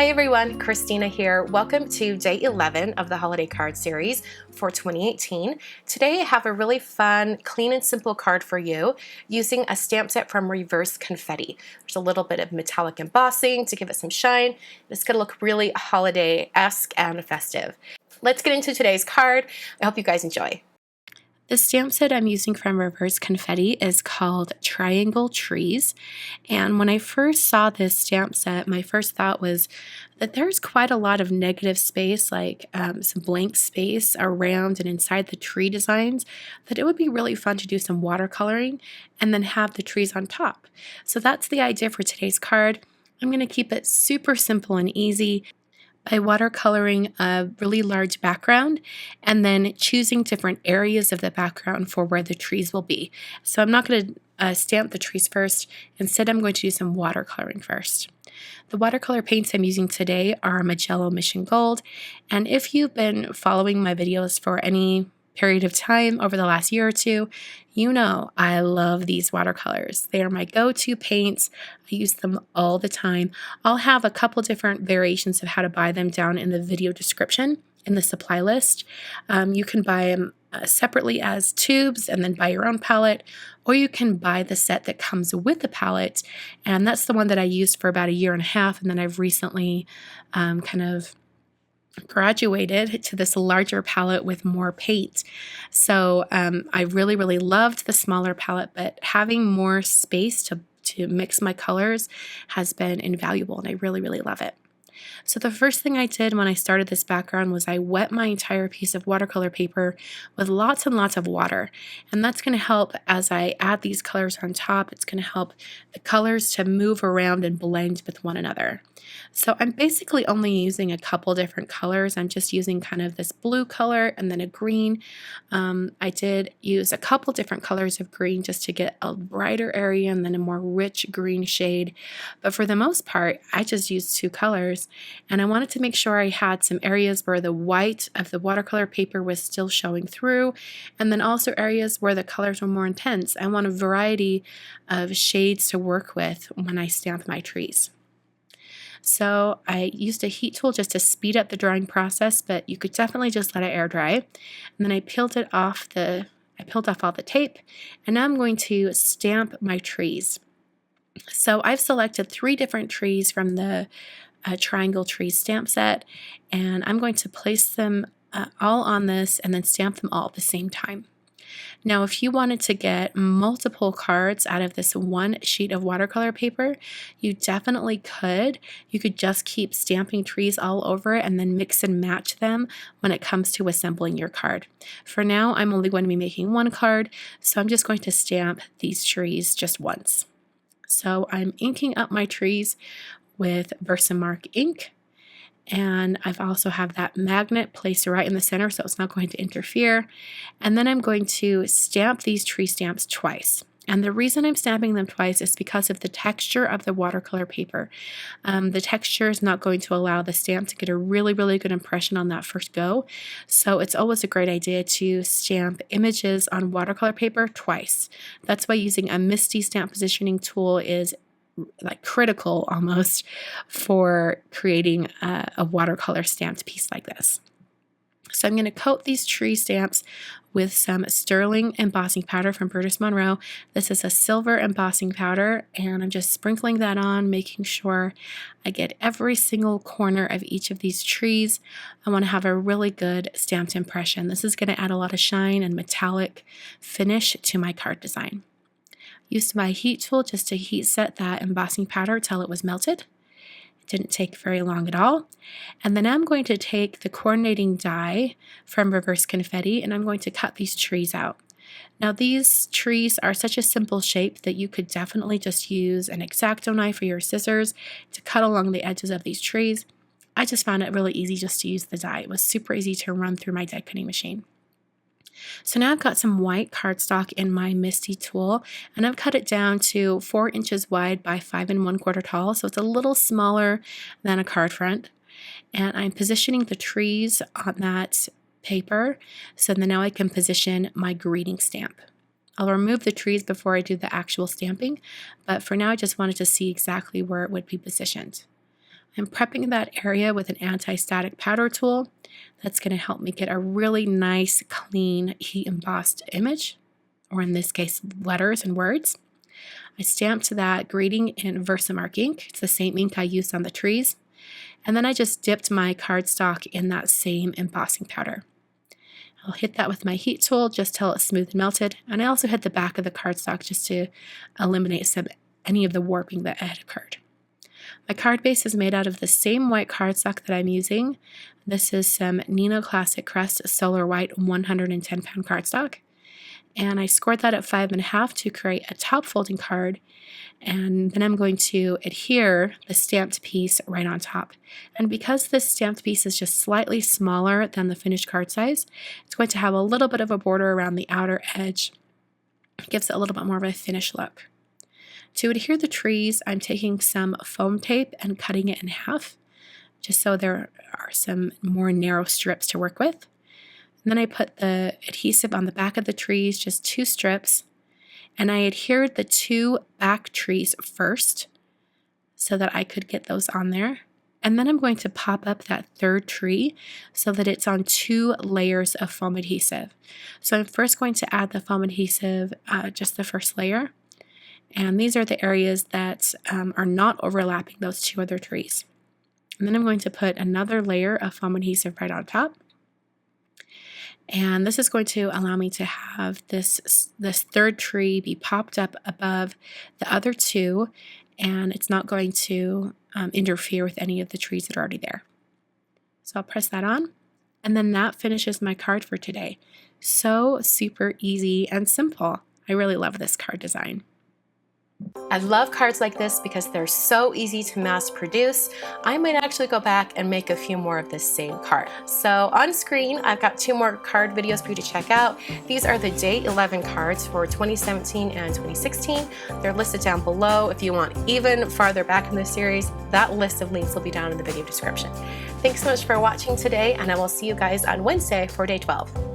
Hi everyone, Christina here. Welcome to day 11 of the holiday card series for 2018. Today I have a really fun, clean and simple card for you using a stamp set from Reverse Confetti. There's a little bit of metallic embossing to give it some shine. It's going to look really holiday-esque and festive. Let's get into today's card. I hope you guys enjoy. The stamp set I'm using from Reverse Confetti is called Triangle Trees, and when I first saw this stamp set, my first thought was that there's quite a lot of negative space, like some blank space around and inside the tree designs, that it would be really fun to do some watercoloring and then have the trees on top. So that's the idea for today's card. I'm going to keep it super simple and easy by watercoloring a really large background and then choosing different areas of the background for where the trees will be. So I'm not going to stamp the trees first. Instead, I'm going to do some watercoloring first. The watercolor paints I'm using today are Magello Mission Gold, and if you've been following my videos for any period of time over the last year or two, you know I love these watercolors. They are my go-to paints. I use them all the time. I'll have a couple different variations of how to buy them down in the video description in the supply list. You can buy them separately as tubes and then buy your own palette, or you can buy the set that comes with the palette, and that's the one that I used for about a year and a half, and then I've recently kind of graduated to this larger palette with more paint. So I really loved the smaller palette, but having more space to mix my colors has been invaluable, and I really love it. So the first thing I did when I started this background was I wet my entire piece of watercolor paper with lots and lots of water. And that's going to help as I add these colors on top. It's going to help the colors to move around and blend with one another. So I'm basically only using a couple different colors. I'm just using kind of this blue color and then a green. I did use a couple different colors of green just to get a brighter area and then a more rich green shade. But for the most part, I just used two colors. And I wanted to make sure I had some areas where the white of the watercolor paper was still showing through, and then also areas where the colors were more intense. I want a variety of shades to work with when I stamp my trees. So I used a heat tool just to speed up the drying process, but you could definitely just let it air dry. And then I peeled off all the tape, and now I'm going to stamp my trees. So I've selected 3 different trees from the Triangle Trees stamp set, and I'm going to place them all on this and then stamp them all at the same time. Now, if you wanted to get multiple cards out of this one sheet of watercolor paper, you definitely could. You could just keep stamping trees all over it and then mix and match them when it comes to assembling your card. For now, I'm only going to be making one card, so I'm just going to stamp these trees just once. So I'm inking up my trees with Versamark ink, and I've also have that magnet placed right in the center so it's not going to interfere. And then I'm going to stamp these tree stamps twice. And the reason I'm stamping them twice is because of the texture of the watercolor paper. The texture is not going to allow the stamp to get a really good impression on that first go. So it's always a great idea to stamp images on watercolor paper twice. That's why using a MISTI stamp positioning tool is like critical almost for creating a watercolor stamped piece like this. So I'm going to coat these tree stamps with some sterling embossing powder from Burgess Monroe. This is a silver embossing powder, and I'm just sprinkling that on, making sure I get every single corner of each of these trees. I want to have a really good stamped impression. This is going to add a lot of shine and metallic finish to my card design. Used my heat tool just to heat set that embossing powder till it was melted. It didn't take very long at all. And then I'm going to take the coordinating die from Reverse Confetti and I'm going to cut these trees out. Now these trees are such a simple shape that you could definitely just use an X-Acto knife or your scissors to cut along the edges of these trees. I just found it really easy just to use the die. It was super easy to run through my die cutting machine. So now I've got some white cardstock in my MISTI tool, and I've cut it down to 4 inches wide by 5 1/4 tall, so it's a little smaller than a card front. And I'm positioning the trees on that paper, so then now I can position my greeting stamp. I'll remove the trees before I do the actual stamping, but for now I just wanted to see exactly where it would be positioned. I'm prepping that area with an anti-static powder tool that's going to help me get a really nice, clean, heat embossed image, or in this case, letters and words. I stamped that greeting in Versamark ink. It's the same ink I used on the trees. And then I just dipped my cardstock in that same embossing powder. I'll hit that with my heat tool just till it's smooth and melted. And I also hit the back of the cardstock just to eliminate any of the warping that had occurred. My card base is made out of the same white cardstock that I'm using. This is some Neenah Classic Crest Solar White 110-pound cardstock. And I scored that at 5.5 to create a top folding card. And then I'm going to adhere the stamped piece right on top. And because this stamped piece is just slightly smaller than the finished card size, it's going to have a little bit of a border around the outer edge. It gives it a little bit more of a finished look. To adhere the trees, I'm taking some foam tape and cutting it in half, just so there are some more narrow strips to work with. And then I put the adhesive on the back of the trees, just 2 strips, and I adhered the 2 back trees first so that I could get those on there. And then I'm going to pop up that 3rd tree so that it's on 2 layers of foam adhesive. So I'm first going to add the foam adhesive, just the first layer. And these are the areas that are not overlapping those 2 other trees. And then I'm going to put another layer of foam adhesive right on top. And this is going to allow me to have this 3rd tree be popped up above the other 2, and it's not going to interfere with any of the trees that are already there. So I'll press that on, and then that finishes my card for today. So super easy and simple. I really love this card design. I love cards like this because they're so easy to mass produce. I might actually go back and make a few more of this same card. So on screen, I've got 2 more card videos for you to check out. These are the day 11 cards for 2017 and 2016. They're listed down below. If you want even farther back in the series, that list of links will be down in the video description. Thanks so much for watching today, and I will see you guys on Wednesday for day 12.